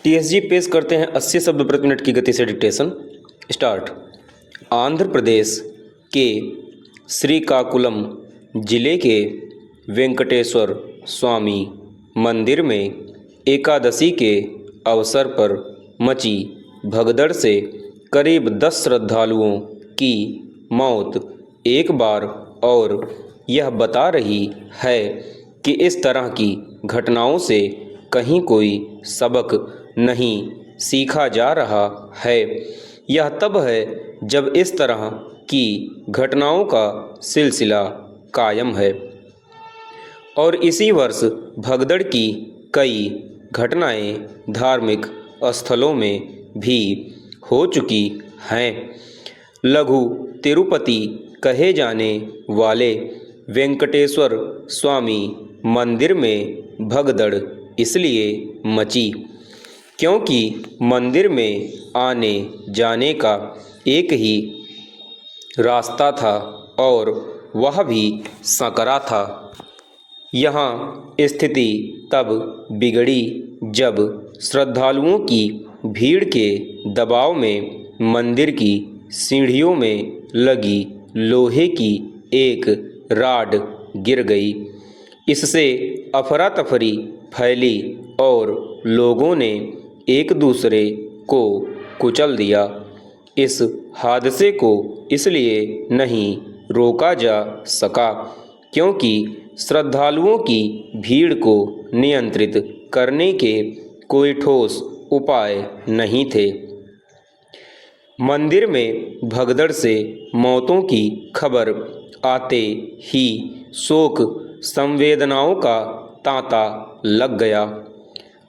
TSG पेश करते हैं 80 शब्द प्रति मिनट की गति से डिक्टेशन। स्टार्ट। आंध्र प्रदेश के श्रीकाकुलम जिले के वेंकटेश्वर स्वामी मंदिर में एकादशी के अवसर पर मची भगदड़ से करीब 10 श्रद्धालुओं की मौत एक बार और यह बता रही है कि इस तरह की घटनाओं से कहीं कोई सबक नहीं सीखा जा रहा है। यह तब है जब इस तरह की घटनाओं का सिलसिला कायम है और इसी वर्ष भगदड़ की कई घटनाएं धार्मिक स्थलों में भी हो चुकी हैं। लघु तिरुपति कहे जाने वाले वेंकटेश्वर स्वामी मंदिर में भगदड़ इसलिए मची क्योंकि मंदिर में आने जाने का एक ही रास्ता था और वह भी संकरा था। यहाँ स्थिति तब बिगड़ी जब श्रद्धालुओं की भीड़ के दबाव में मंदिर की सीढ़ियों में लगी लोहे की एक राड गिर गई। इससे अफरा तफरी फैली और लोगों ने एक दूसरे को कुचल दिया। इस हादसे को इसलिए नहीं रोका जा सका क्योंकि श्रद्धालुओं की भीड़ को नियंत्रित करने के कोई ठोस उपाय नहीं थे। मंदिर में भगदड़ से मौतों की खबर आते ही शोक संवेदनाओं का तांता लग गया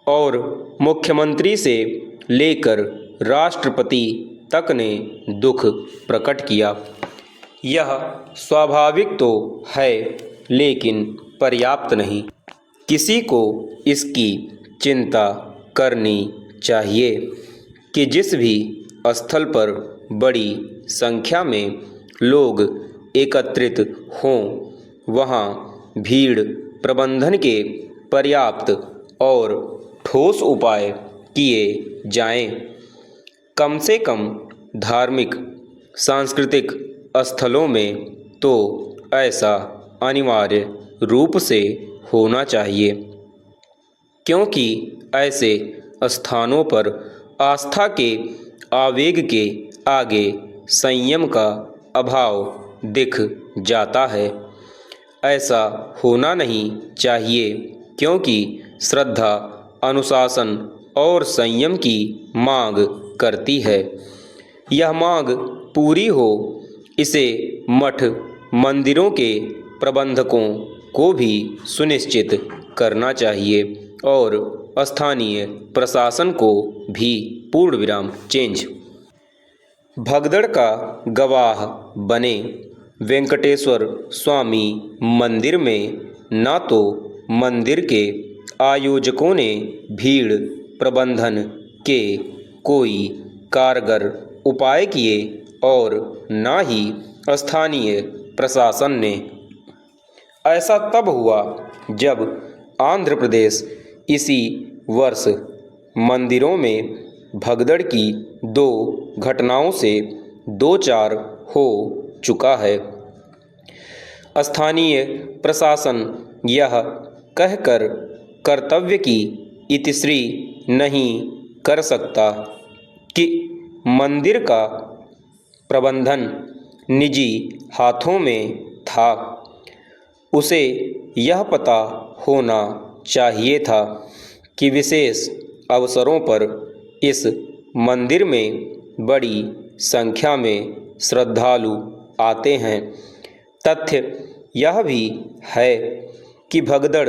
और मुख्यमंत्री से लेकर राष्ट्रपति तक ने दुख प्रकट किया। यह स्वाभाविक तो है लेकिन पर्याप्त नहीं। किसी को इसकी चिंता करनी चाहिए कि जिस भी स्थल पर बड़ी संख्या में लोग एकत्रित हों वहाँ भीड़ प्रबंधन के पर्याप्त और ठोस उपाय किए जाएं। कम से कम धार्मिक सांस्कृतिक स्थलों में तो ऐसा अनिवार्य रूप से होना चाहिए क्योंकि ऐसे स्थानों पर आस्था के आवेग के आगे संयम का अभाव दिख जाता है। ऐसा होना नहीं चाहिए क्योंकि श्रद्धा अनुशासन और संयम की मांग करती है। यह मांग पूरी हो इसे मठ मंदिरों के प्रबंधकों को भी सुनिश्चित करना चाहिए और स्थानीय प्रशासन को भी पूर्ण विराम चेंज। भगदड़ का गवाह बने वेंकटेश्वर स्वामी मंदिर में न तो मंदिर के आयोजकों ने भीड़ प्रबंधन के कोई कारगर उपाय किए और न ही स्थानीय प्रशासन ने। ऐसा तब हुआ जब आंध्र प्रदेश इसी वर्ष मंदिरों में भगदड़ की 2 घटनाओं से दो चार हो चुका है। स्थानीय प्रशासन यह कहकर कर्तव्य की इतिश्री नहीं कर सकता कि मंदिर का प्रबंधन निजी हाथों में था। उसे यह पता होना चाहिए था कि विशेष अवसरों पर इस मंदिर में बड़ी संख्या में श्रद्धालु आते हैं। तथ्य यह भी है कि भगदड़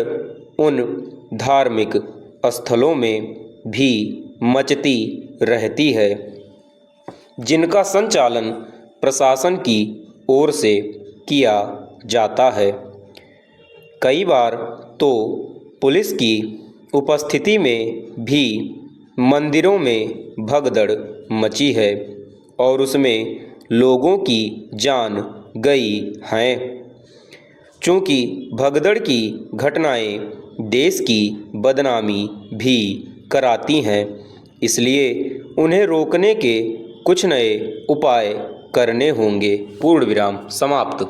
उन धार्मिक स्थलों में भी मचती रहती है जिनका संचालन प्रशासन की ओर से किया जाता है। कई बार तो पुलिस की उपस्थिति में भी मंदिरों में भगदड़ मची है और उसमें लोगों की जान गई हैं। चूँकि भगदड़ की घटनाएं देश की बदनामी भी कराती हैं इसलिए उन्हें रोकने के कुछ नए उपाय करने होंगे। पूर्ण विराम समाप्त।